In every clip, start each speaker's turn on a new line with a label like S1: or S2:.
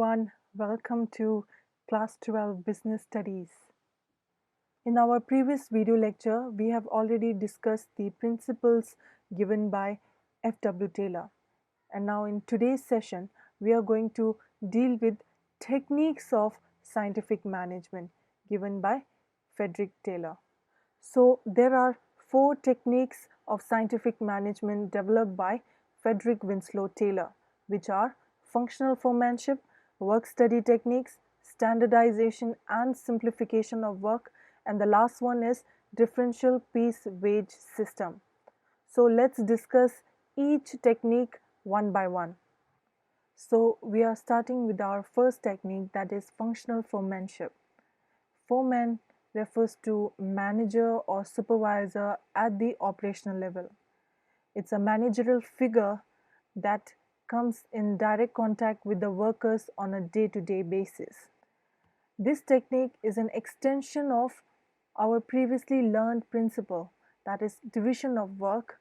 S1: everyone, welcome to Class 12 Business Studies. In our previous video lecture, we have already discussed the principles given by F.W. Taylor. And now in today's session, we are going to deal with techniques of scientific management given by Frederick Taylor. So there are 4 techniques of scientific management developed by Frederick Winslow Taylor, which are functional foremanship, work study techniques, standardization and simplification of work, and the last one is differential piece wage system. So let's discuss each technique one by one. So we are starting with our first technique, that is functional foremanship. Foreman refers to manager or supervisor at the operational level. It's a managerial figure that comes in direct contact with the workers on a day-to-day basis. This technique is an extension of our previously learned principle, that is division of work,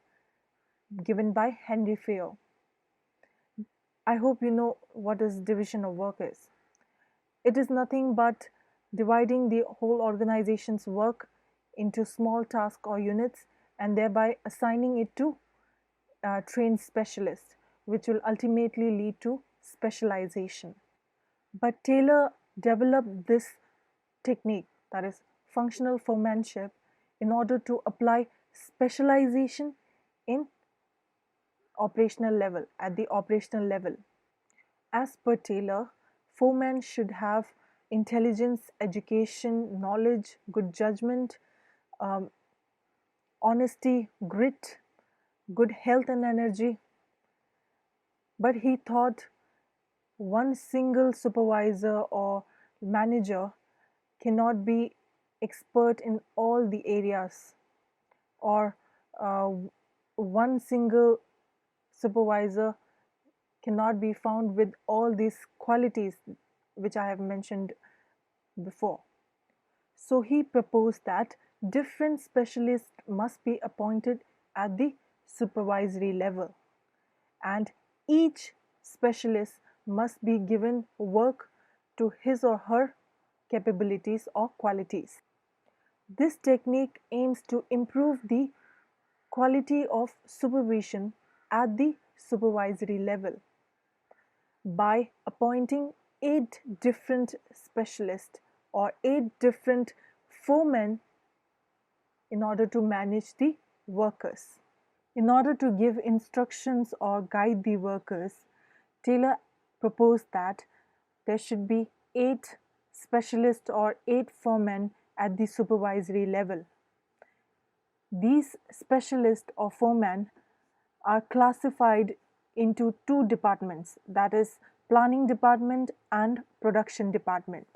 S1: given by Henry Fayol. I hope you know what is division of work is. It is nothing but dividing the whole organization's work into small tasks or units and thereby assigning it to trained specialists, which will ultimately lead to specialization. But Taylor developed this technique, that is functional foremanship, in order to apply specialization in operational level, at the operational level. As per Taylor, foremen should have intelligence, education, knowledge, good judgment, honesty, grit, good health and energy. But he thought one single supervisor or manager cannot be expert in all the areas, or one single supervisor cannot be found with all these qualities which I have mentioned before. So he proposed that different specialists must be appointed at the supervisory level, and each specialist must be given work to his or her capabilities or qualities. This technique aims to improve the quality of supervision at the supervisory level by appointing 8 different specialists or 8 different foremen in order to manage the workers. In order to give instructions or guide the workers, Taylor proposed that there should be 8 specialists or 8 foremen at the supervisory level. These specialists or foremen are classified into 2 departments, that is planning department and production department.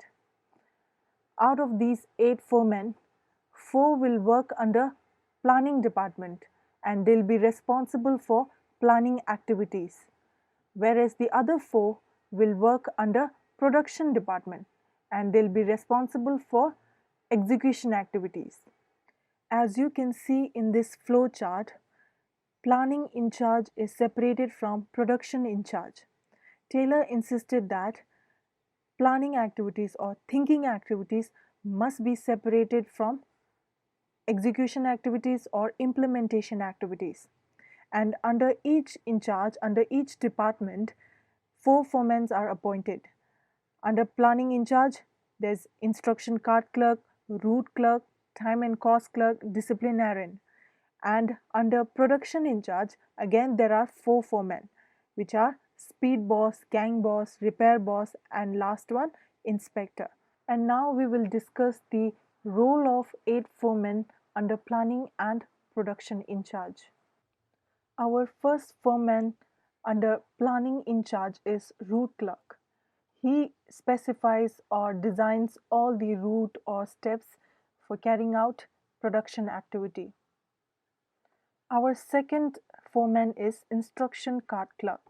S1: Out of these 8 foremen, 4 will work under planning department and they'll be responsible for planning activities, whereas the other 4 will work under production department and they'll be responsible for execution activities. As you can see in this flow chart, planning in charge is separated from production in charge. Taylor insisted that planning activities or thinking activities must be separated from execution activities or implementation activities. And under each in charge, under each department, 4 foremen are appointed. Under planning in charge, there's instruction card clerk, route clerk, time and cost clerk, disciplinarian. And under production in charge, again there are 4 foremen, which are speed boss, gang boss, repair boss, and last one, inspector. And now we will discuss the role of 8 foremen under planning and production in charge. Our first foreman under planning in charge is route clerk. He specifies or designs all the route or steps for carrying out production activity. Our second foreman is instruction card clerk.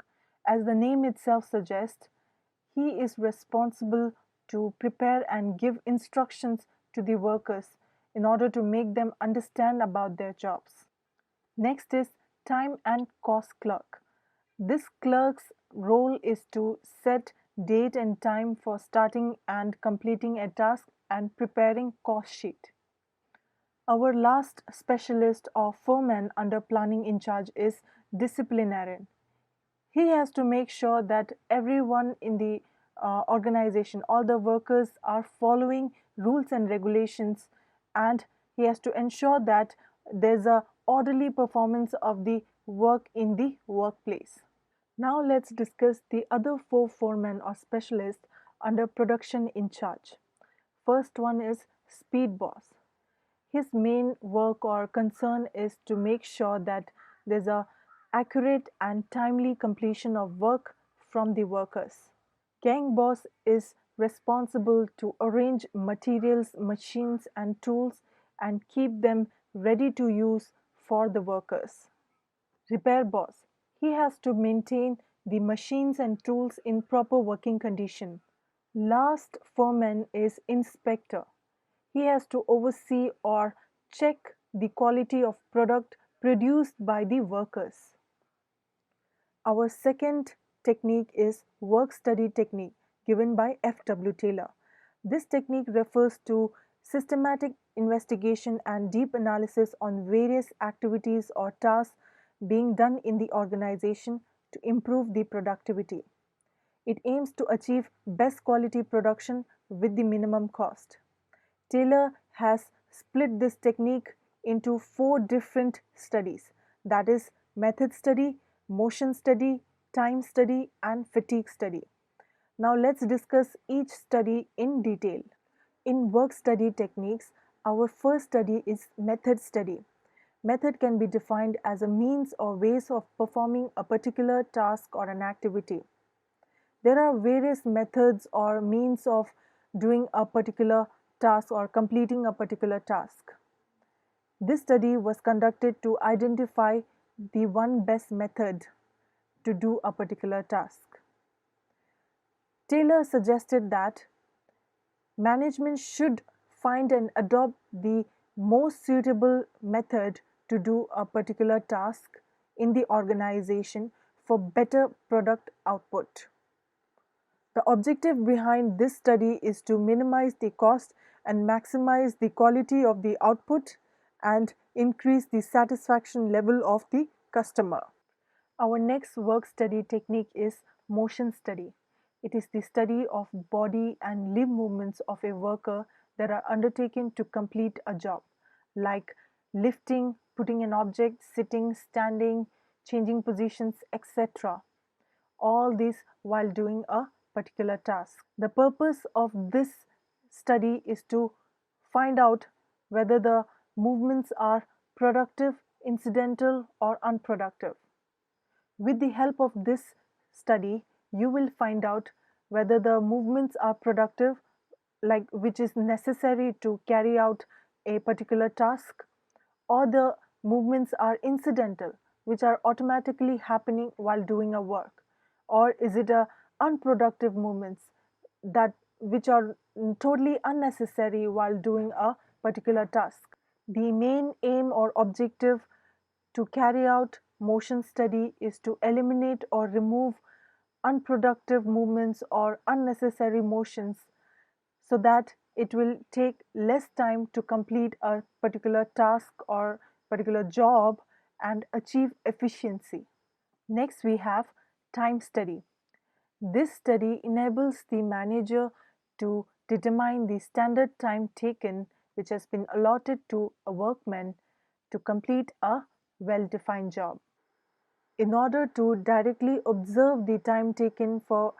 S1: As the name itself suggests, he is responsible to prepare and give instructions to the workers in order to make them understand about their jobs. Next is time and cost clerk. This clerk's role is to set date and time for starting and completing a task, and preparing cost sheet. Our last specialist or foreman under planning in charge is disciplinarian. He has to make sure that everyone in the organization, all the workers are following rules and regulations, and he has to ensure that there's a orderly performance of the work in the workplace. Now let's discuss the other four foremen or specialists under production in charge. First one is speed boss. His main work or concern is to make sure that there's a accurate and timely completion of work from the workers. Gang boss is responsible to arrange materials, machines and tools and keep them ready to use for the workers. Repair boss. He has to maintain the machines and tools in proper working condition. Last foreman is inspector. He has to oversee or check the quality of product produced by the workers. Our second technique is work study technique given by F.W. Taylor. This technique refers to systematic investigation and deep analysis on various activities or tasks being done in the organization to improve the productivity. It aims to achieve best quality production with the minimum cost. Taylor has split this technique into four different studies, that is, method study, motion study, time study, and fatigue study. Now let's discuss each study in detail. In work study techniques, our first study is method study. Method can be defined as a means or ways of performing a particular task or an activity. There are various methods or means of doing a particular task or completing a particular task. This study was conducted to identify the one best method to do a particular task. Taylor suggested that management should find and adopt the most suitable method to do a particular task in the organization for better product output. The objective behind this study is to minimize the cost and maximize the quality of the output and increase the satisfaction level of the customer. Our next work study technique is motion study. It is the study of body and limb movements of a worker that are undertaken to complete a job, like lifting, putting an object, sitting, standing, changing positions, etc. All this while doing a particular task. The purpose of this study is to find out whether the movements are productive, incidental, or unproductive. With the help of this study, you will find out whether the movements are productive, like which is necessary to carry out a particular task, or the movements are incidental, which are automatically happening while doing a work, or is it a unproductive movements that which are totally unnecessary while doing a particular task. The main aim or objective to carry out motion study is to eliminate or remove unproductive movements or unnecessary motions so that it will take less time to complete a particular task or particular job and achieve efficiency. Next, we have time study. This study enables the manager to determine the standard time taken which has been allotted to a workman to complete a well-defined job. In order to directly observe the time taken for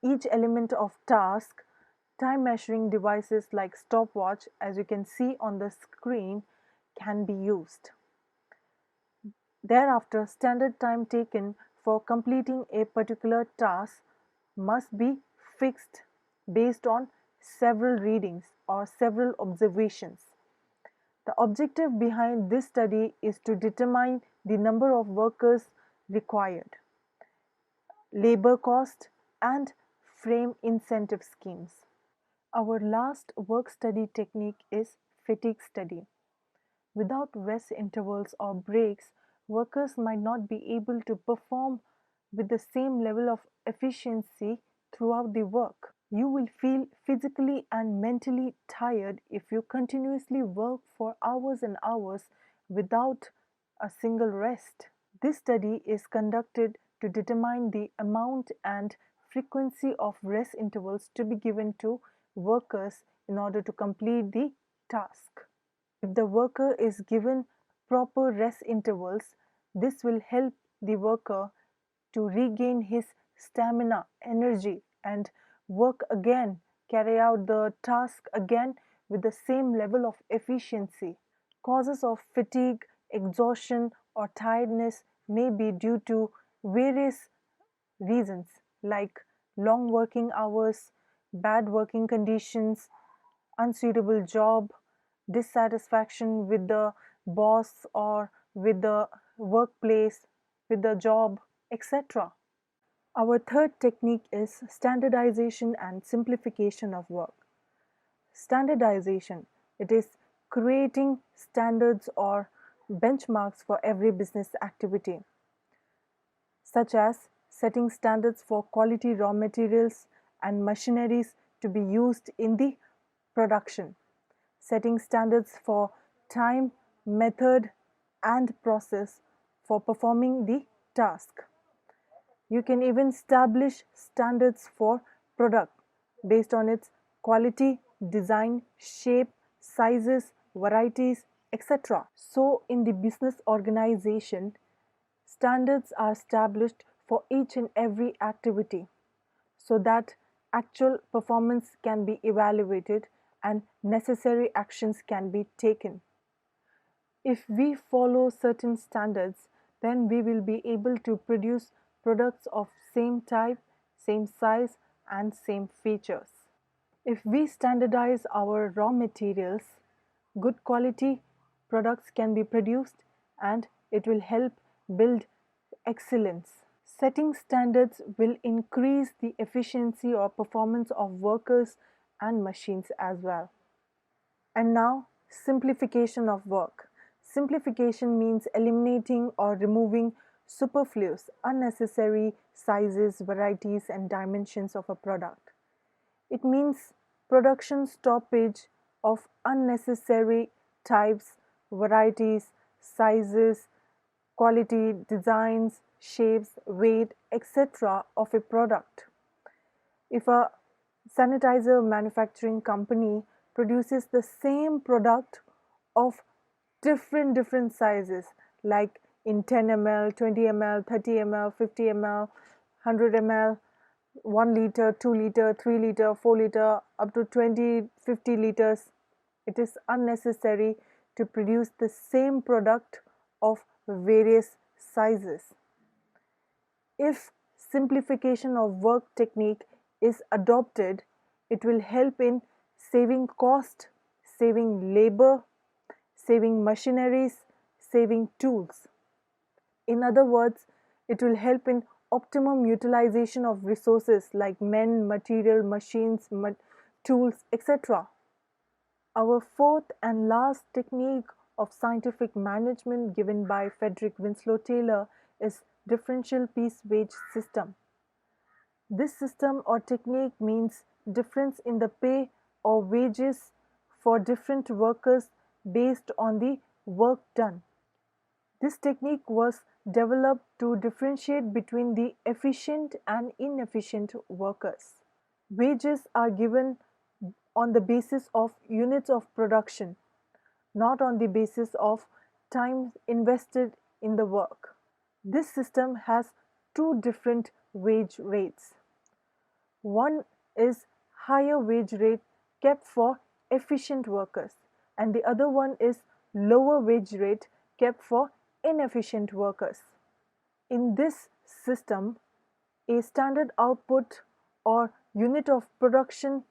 S1: each element of task, time measuring devices like stopwatch, as you can see on the screen, can be used. Thereafter, standard time taken for completing a particular task must be fixed based on several readings or several observations. The objective behind this study is to determine the number of workers required, labor cost, and frame incentive schemes. Our last work study technique is fatigue study. Without rest intervals or breaks, workers might not be able to perform with the same level of efficiency throughout the work. You will feel physically and mentally tired if you continuously work for hours and hours without a single rest. This study is conducted to determine the amount and frequency of rest intervals to be given to workers in order to complete the task. If the worker is given proper rest intervals, this will help the worker to regain his stamina, energy, and work again, carry out the task again with the same level of efficiency. Causes of fatigue, exhaustion, or tiredness may be due to various reasons like long working hours, bad working conditions, unsuitable job, dissatisfaction with the boss or with the workplace, with the job, etc. Our third technique is standardization and simplification of work. Standardization, it is creating standards or benchmarks for every business activity, such as setting standards for quality raw materials and machineries to be used in the production, setting standards for time, method, and process for performing the task. You can even establish standards for product based on its quality, design, shape, sizes, varieties, etc. So, in the business organization, standards are established for each and every activity so that actual performance can be evaluated and necessary actions can be taken. If we follow certain standards, then we will be able to produce products of same type, same size, and same features. If we standardize our raw materials, good quality products can be produced and it will help build excellence. Setting standards will increase the efficiency or performance of workers and machines as well. And now, simplification of work. Simplification means eliminating or removing superfluous, unnecessary sizes, varieties, and dimensions of a product. It means production stoppage of unnecessary types, varieties, sizes, quality, designs, shapes, weight, etc. of a product. If a sanitizer manufacturing company produces the same product of different sizes like in 10 ml, 20 ml, 30 ml, 50 ml, 100 ml, 1 liter, 2 liter, 3 liter, 4 liter, up to 20, 50 liters, it is unnecessary to produce the same product of various sizes. If simplification of work technique is adopted, it will help in saving cost, saving labor, saving machineries, saving tools. In other words, it will help in optimum utilization of resources like men, material, machines, tools, etc. Our fourth and last technique of scientific management given by Frederick Winslow Taylor is differential piece wage system. This system or technique means difference in the pay or wages for different workers based on the work done. This technique was developed to differentiate between the efficient and inefficient workers. Wages are given on the basis of units of production, not on the basis of time invested in the work. This system has two different wage rates. One is higher wage rate kept for efficient workers and the other one is lower wage rate kept for inefficient workers. In this system, a standard output or unit of production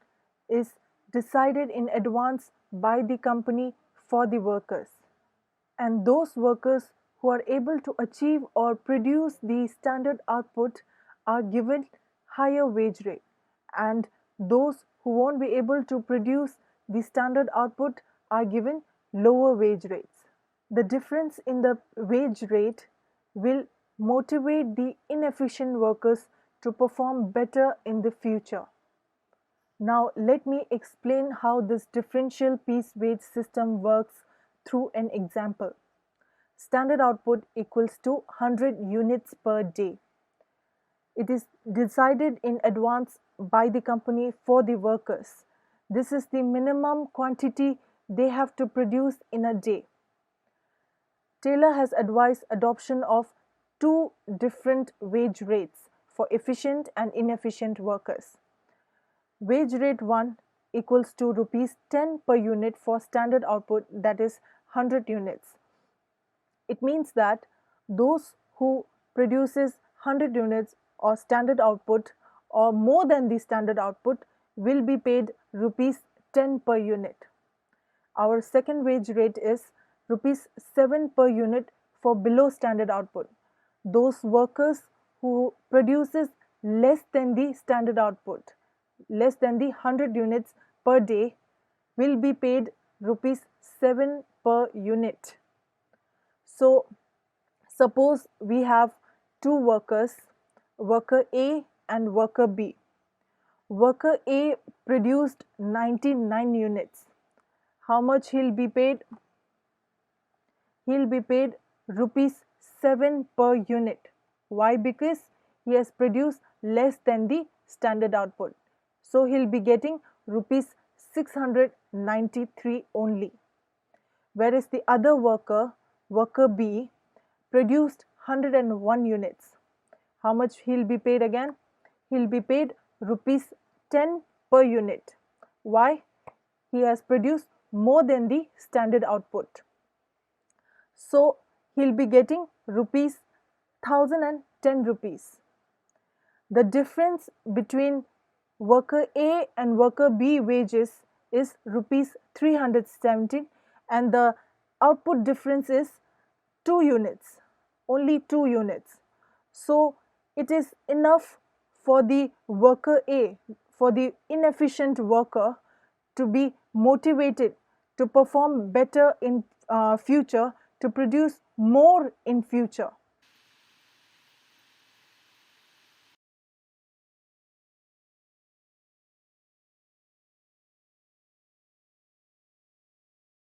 S1: is decided in advance by the company for the workers. And those workers who are able to achieve or produce the standard output are given higher wage rate, and those who won't be able to produce the standard output are given lower wage rates. The difference in the wage rate will motivate the inefficient workers to perform better in the future. Now let me explain how this differential piece wage system works through an example. Standard output equals to 100 units per day. It is decided in advance by the company for the workers. This is the minimum quantity they have to produce in a day. Taylor has advised adoption of two different wage rates for efficient and inefficient workers. Wage rate 1 equals to rupees 10 per unit for standard output, that is 100 units. It means that those who produces 100 units or standard output or more than the standard output will be paid rupees 10 per unit. Our second wage rate is rupees 7 per unit for below standard output. Those workers who produces less than the standard output, less than the 100 units per day, will be paid rupees 7 per unit. So suppose we have two workers, worker A and worker B. Worker A produced 99 units. How much he'll be paid? He'll be paid rupees 7 per unit. Why? Because he has produced less than the standard output. So he'll be getting rupees 693 only. Whereas the other worker, worker B, produced 101 units. How much he'll be paid again? He'll be paid rupees 10 per unit. Why? He has produced more than the standard output. So he'll be getting rupees 1010 rupees. The difference between worker A and worker B wages is rupees 317 and the output difference is 2 units, only 2 units. So it is enough for the worker A, for the inefficient worker, to be motivated to perform better in future, to produce more in future.